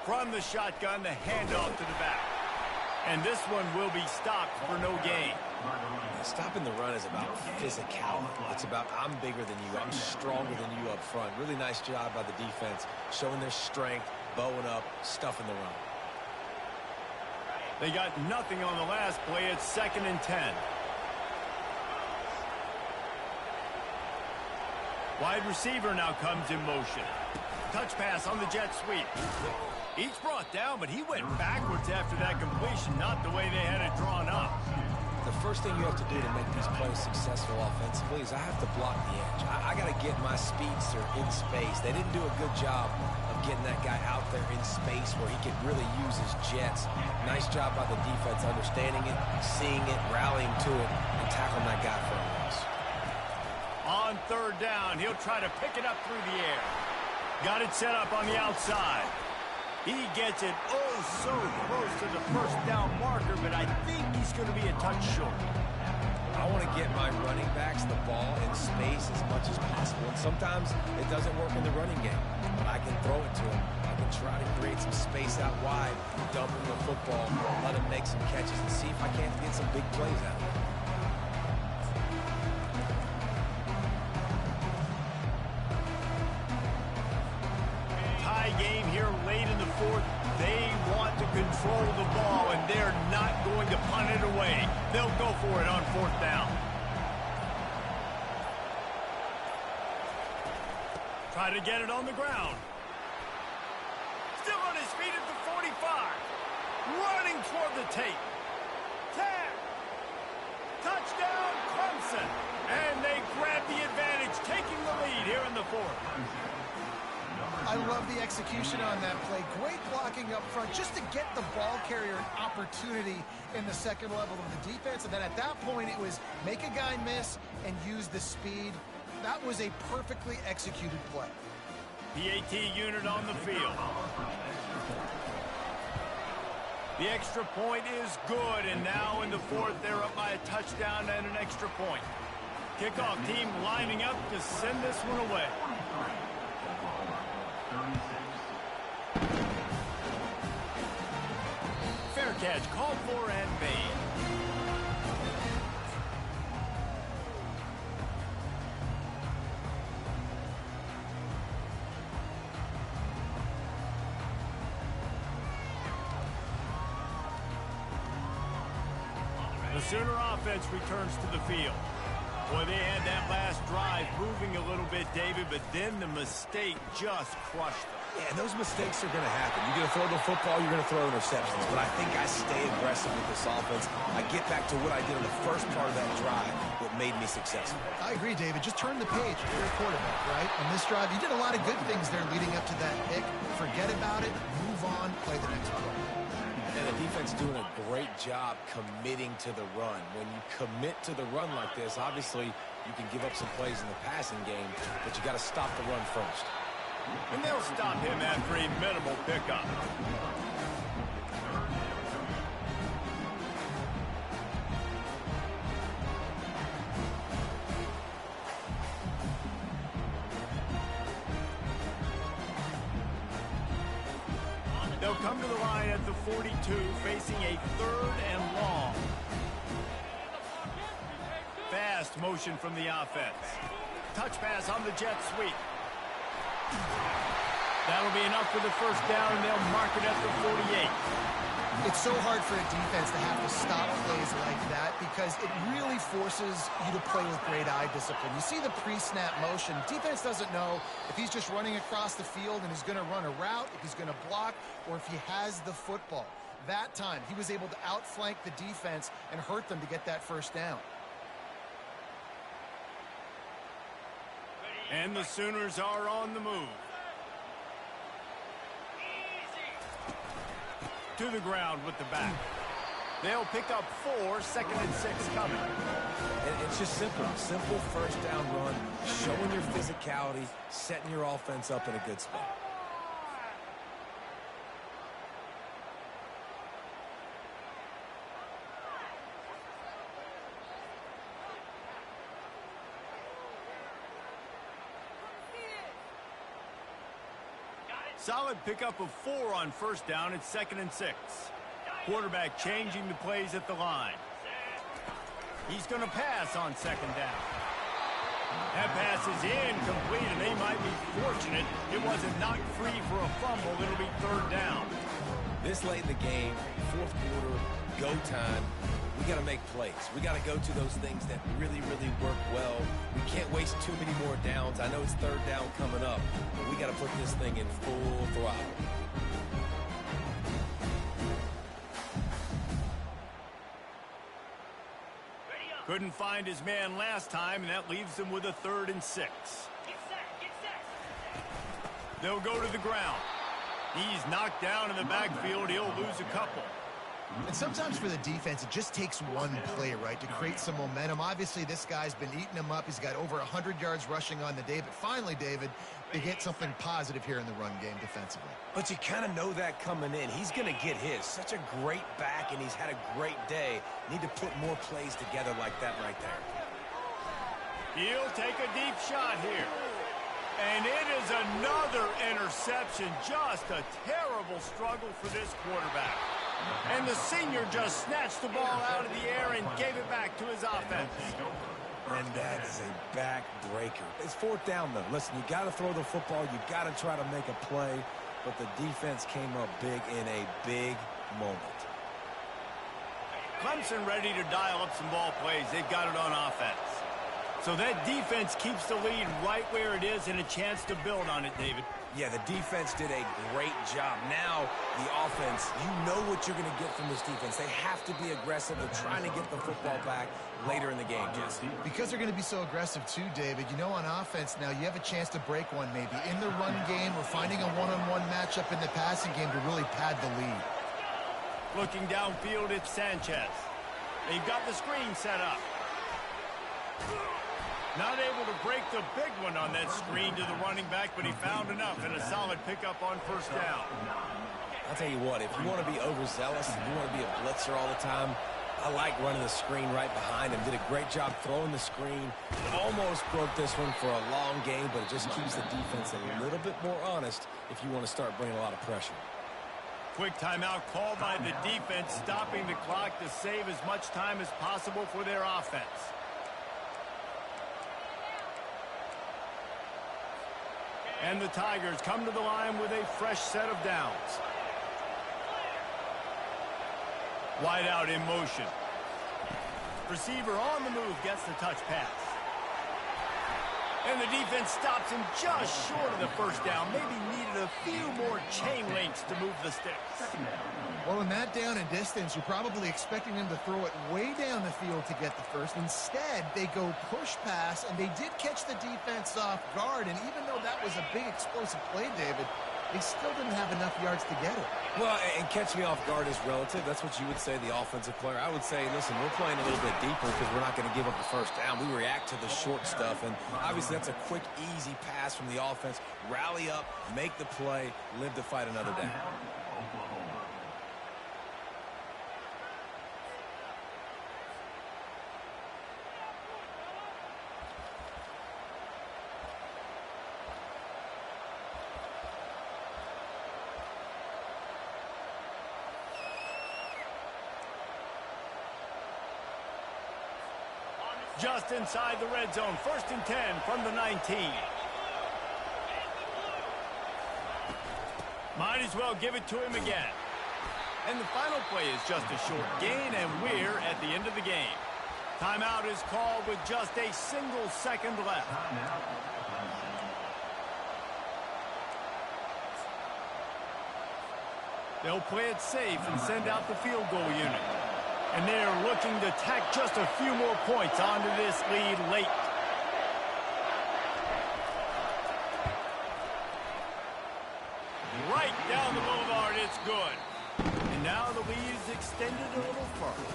[SPEAKER 1] From the shotgun, the handoff to the back. And this one will be stopped for no gain.
[SPEAKER 3] Stopping the run is about physicality. It's about I'm bigger than you, I'm stronger than you up front. Really nice job by the defense, showing their strength, bowing up, stuffing the run.
[SPEAKER 1] They got nothing on the last play. It's 2nd and 10. Wide receiver now comes in motion. Touch pass on the jet sweep. He's brought down, but he went backwards after that completion, not the way they had it drawn up.
[SPEAKER 3] The first thing you have to do to make these plays successful offensively is I have to block the edge. I got to get my speedster in space. They didn't do a good job of getting that guy out there in space where he could really use his jets. Nice job by the defense understanding it, seeing it, rallying to it, and tackling that guy for a loss.
[SPEAKER 1] On third down, he'll try to pick it up through the air. Got it set up on the outside. He gets it oh so close to the first down marker, but I think he's going to be a touch short.
[SPEAKER 3] I want to get my running backs the ball in space as much as possible. And sometimes it doesn't work in the running game, but I can throw it to him. I can try to create some space out wide, dump him the football, let him make some catches, and see if I can't get some big plays out of it.
[SPEAKER 1] Game here late in the fourth. They want to control the ball, and they're not going to punt it away. They'll go for it on fourth down. Try to get it on the ground. Still on his feet at the 45. Running toward the tape. 10. Touchdown, Clemson. And they grab the advantage, taking the lead here in the fourth.
[SPEAKER 2] I love the execution on that play. Great blocking up front just to get the ball carrier an opportunity in the second level of the defense. And then at that point, it was make a guy miss and use the speed. That was a perfectly executed play.
[SPEAKER 1] PAT unit on the field. The extra point is good, and now in the fourth, they're up by a touchdown and an extra point. Kickoff team lining up to send this one away. Fair catch called for and made. The Sooner offense returns to the field. Boy, they had that last drive moving a little bit, David, but then the mistake just crushed them.
[SPEAKER 3] Yeah, those mistakes are going to happen. You're going to throw the football, you're going to throw interceptions. But I think I stay aggressive with this offense. I get back to what I did in the first part of that drive, what made me successful.
[SPEAKER 2] I agree, David. Just turn the page if you're a quarterback, right? On this drive, you did a lot of good things there leading up to that pick. Forget about it, move on, play the next play.
[SPEAKER 3] And the defense doing a great job committing to the run. When you commit to the run like this, obviously you can give up some plays in the passing game, but you got to stop the run first.
[SPEAKER 1] And they'll stop him after a minimal pickup. They'll come to the line at the 42, facing a third and long. Fast motion from the offense. Touch pass on the jet sweep. That'll be enough for the first down, and they'll mark it at the 48.
[SPEAKER 2] It's so hard for a defense to have to stop plays like that because it really forces you to play with great eye discipline. You see the pre-snap motion. Defense doesn't know if he's just running across the field and he's going to run a route, if he's going to block, or if he has the football. That time, he was able to outflank the defense and hurt them to get that first down.
[SPEAKER 1] And the Sooners are on the move. To the ground with the back. They'll pick up 4, 2nd and 6 coming.
[SPEAKER 3] And it's just simple. Simple first down run, showing your physicality, setting your offense up in a good spot.
[SPEAKER 1] Solid pickup of 4 on first down at 2nd and 6. Quarterback changing the plays at the line. He's going to pass on 2nd down. That pass is incomplete, and they might be fortunate it wasn't knocked free for a fumble. It'll be 3rd down.
[SPEAKER 3] This late in the game, 4th quarter, go time. We got to make plays. We got to go to those things that really, really work well. We can't waste too many more downs. I know it's 3rd down coming up, but we got to put this thing in full throttle.
[SPEAKER 1] Couldn't find his man last time, and that leaves him with a 3rd and 6. They'll go to the ground. He's knocked down in the backfield. He'll lose a couple.
[SPEAKER 2] And sometimes for the defense, it just takes one play, right, to create some momentum. Obviously, this guy's been eating them up. He's got over 100 yards rushing on the day. But finally, David, they get something positive here in the run game defensively.
[SPEAKER 3] But you kind of know that coming in. He's going to get his. Such a great back, and he's had a great day. Need to put more plays together like that right there.
[SPEAKER 1] He'll take a deep shot here. And it is another interception. Just a terrible struggle for this quarterback. And the senior just snatched the ball out of the air and gave it back to his offense.
[SPEAKER 3] And that is a back-breaker. It's fourth down, though. Listen, you got to throw the football. You got to try to make a play. But the defense came up big in a big moment.
[SPEAKER 1] Clemson ready to dial up some ball plays. They've got it on offense. So that defense keeps the lead right where it is and a chance to build on it, David.
[SPEAKER 3] Yeah, the defense did a great job. Now, the offense, you know what you're going to get from this defense. They have to be aggressive. They're trying to get the football back later in the game, Jesse.
[SPEAKER 2] Because they're going to be so aggressive too, David, you know, on offense now, you have a chance to break one maybe in the run game or finding a one-on-one matchup in the passing game to really pad the lead.
[SPEAKER 1] Looking downfield, it's Sanchez. They've got the screen set up. Not able to break the big one on that screen to the running back, but he found enough and a solid pickup on first down.
[SPEAKER 3] I'll tell you what, if you want to be overzealous and you want to be a blitzer all the time, I like running the screen right behind him. Did a great job throwing the screen. Almost broke this one for a long game, but it just keeps the defense a little bit more honest if you want to start bringing a lot of pressure.
[SPEAKER 1] Quick timeout called by the defense, stopping the clock to save as much time as possible for their offense. And the Tigers come to the line with a fresh set of downs. Wide out in motion. Receiver on the move gets the touch pass. And the defense stops him just short of the first down. Maybe needed a few more chain links to move the sticks.
[SPEAKER 2] Well, in that down and distance, you're probably expecting them to throw it way down the field to get the first. Instead, they go push pass, and they did catch the defense off guard. And even though that was a big explosive play, David, they still didn't have enough yards to get it.
[SPEAKER 3] Well, and catch me off guard is relative. That's what you would say, the offensive player. I would say, listen, we're playing a little bit deeper because we're not going to give up the first down. We react to the short stuff, and obviously that's a quick, easy pass from the offense. Rally up, make the play, live to fight another day.
[SPEAKER 1] Just inside the red zone. 1st and 10 from the 19. Might as well give it to him again. And the final play is just a short gain, and we're at the end of the game. Timeout is called with just a single second left. They'll play it safe and send out the field goal unit. And they're looking to tack just a few more points onto this lead late. Right down the boulevard, it's good. And now the lead is extended a little further.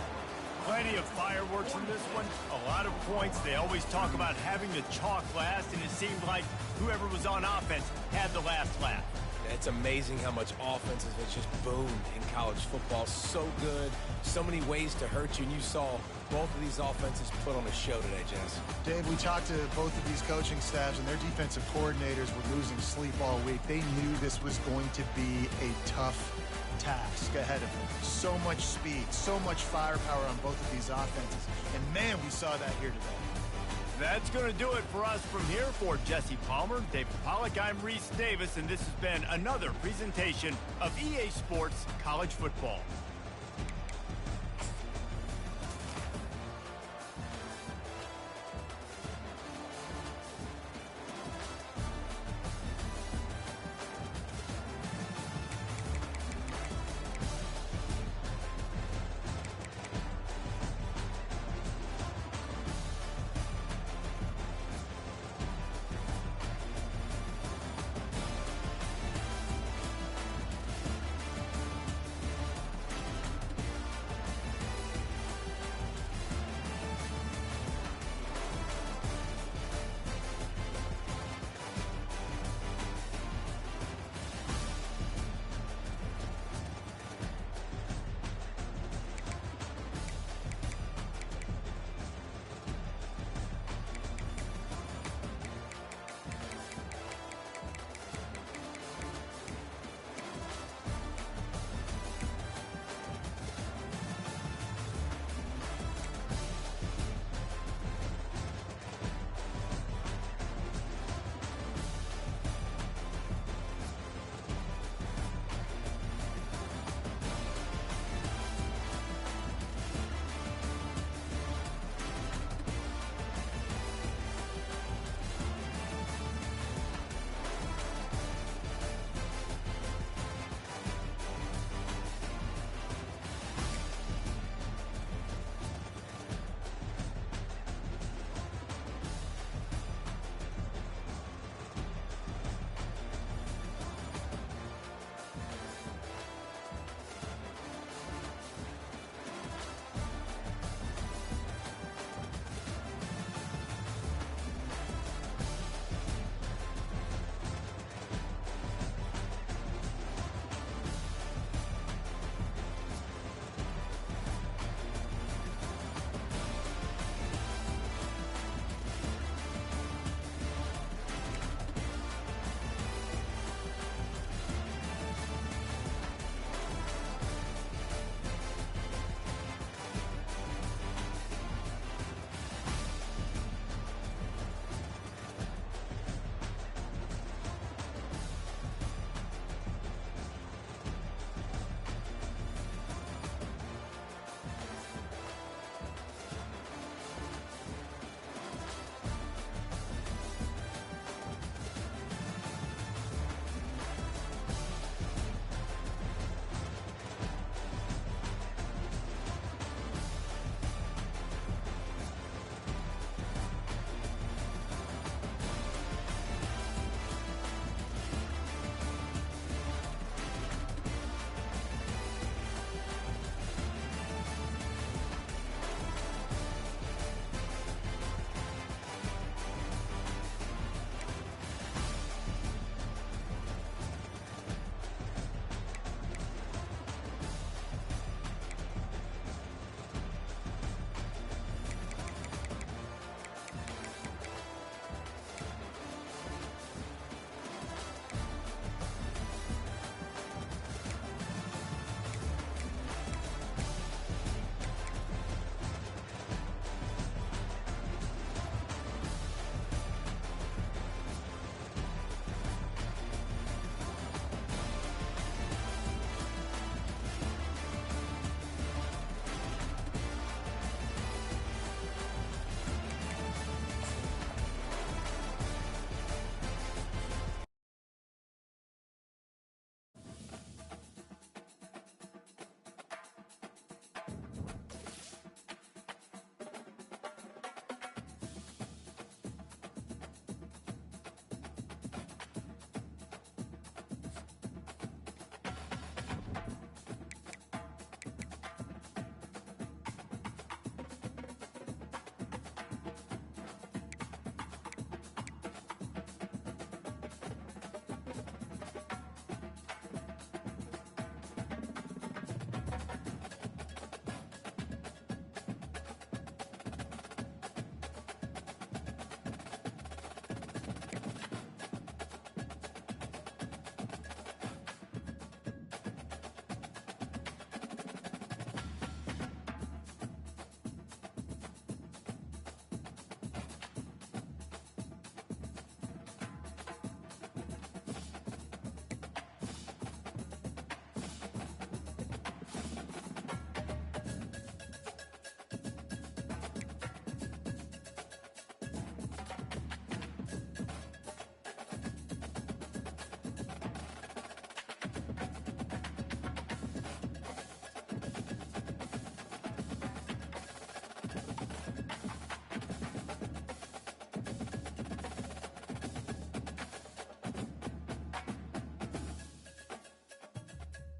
[SPEAKER 1] Plenty of fireworks in this one. A lot of points. They always talk about having the chalk last, and it seemed like whoever was on offense had the last laugh.
[SPEAKER 3] It's amazing how much offense has just boomed in college football. So good. So many ways to hurt you. And you saw both of these offenses put on a show today, Jess.
[SPEAKER 2] Dave, we talked to both of these coaching staffs, and their defensive coordinators were losing sleep all week. They knew this was going to be a tough task ahead of them. So much speed, so much firepower on both of these offenses. And, man, we saw that here today.
[SPEAKER 1] That's going to do it for us from here. For Jesse Palmer, David Pollack, I'm Reese Davis, and this has been another presentation of EA Sports College Football.